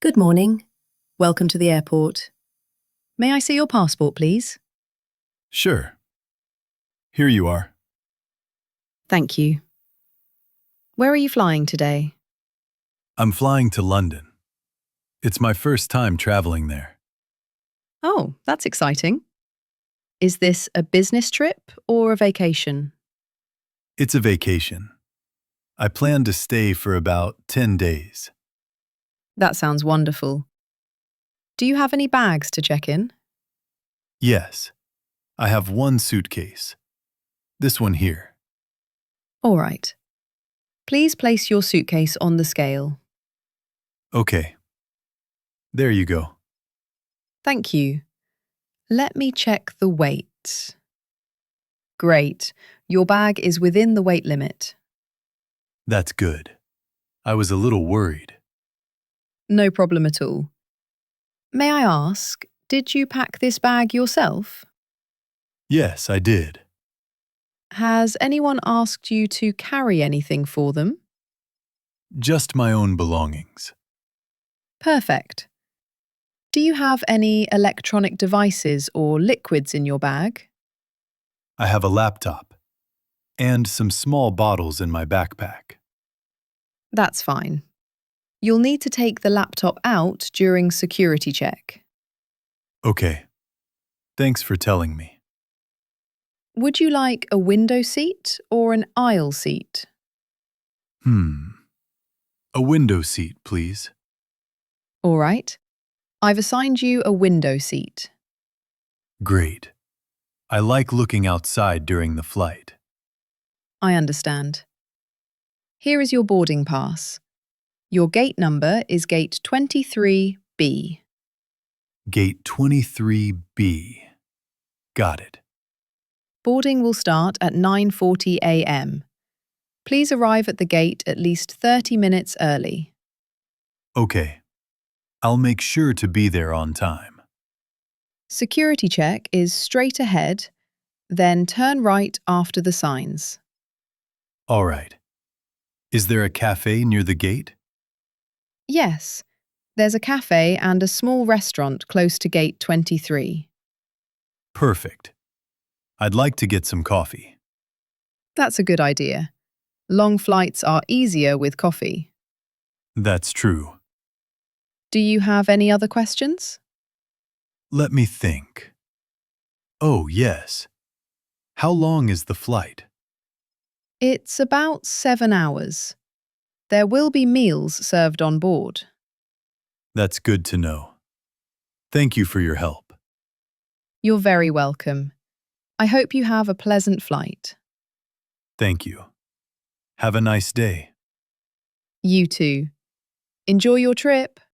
Good morning. Welcome to the airport. May I see your passport, please? Sure. Here you are. Thank you. Where are you flying today? I'm flying to London. It's my first time traveling there. Oh, that's exciting. Is this a business trip or a vacation? It's a vacation. I plan to stay for about 10 days. That sounds wonderful. Do you have any bags to check in? Yes, I have one suitcase. This one here. All right. Please place your suitcase on the scale. Okay. There you go. Thank you. Let me check the weight. Great. Your bag is within the weight limit. That's good. I was a little worried. No problem at all. May I ask, did you pack this bag yourself? Yes, I did. Has anyone asked you to carry anything for them? Just my own belongings. Perfect. Do you have any electronic devices or liquids in your bag? I have a laptop and some small bottles in my backpack. That's fine. You'll need to take the laptop out during security check. Okay. Thanks for telling me. Would you like a window seat or an aisle seat? A window seat, please. All right. I've assigned you a window seat. Great. I like looking outside during the flight. I understand. Here is your boarding pass. Your gate number is gate 23B. Gate 23B. Got it. Boarding will start at 9:40 a.m. Please arrive at the gate at least 30 minutes early. Okay. I'll make sure to be there on time. Security check is straight ahead, then turn right after the signs. All right. Is there a cafe near the gate? Yes, there's a cafe and a small restaurant close to gate 23. Perfect. I'd like to get some coffee. That's a good idea. Long flights are easier with coffee. That's true. Do you have any other questions? Let me think. Oh, yes. How long is the flight? It's about 7 hours. There will be meals served on board. That's good to know. Thank you for your help. You're very welcome. I hope you have a pleasant flight. Thank you. Have a nice day. You too. Enjoy your trip.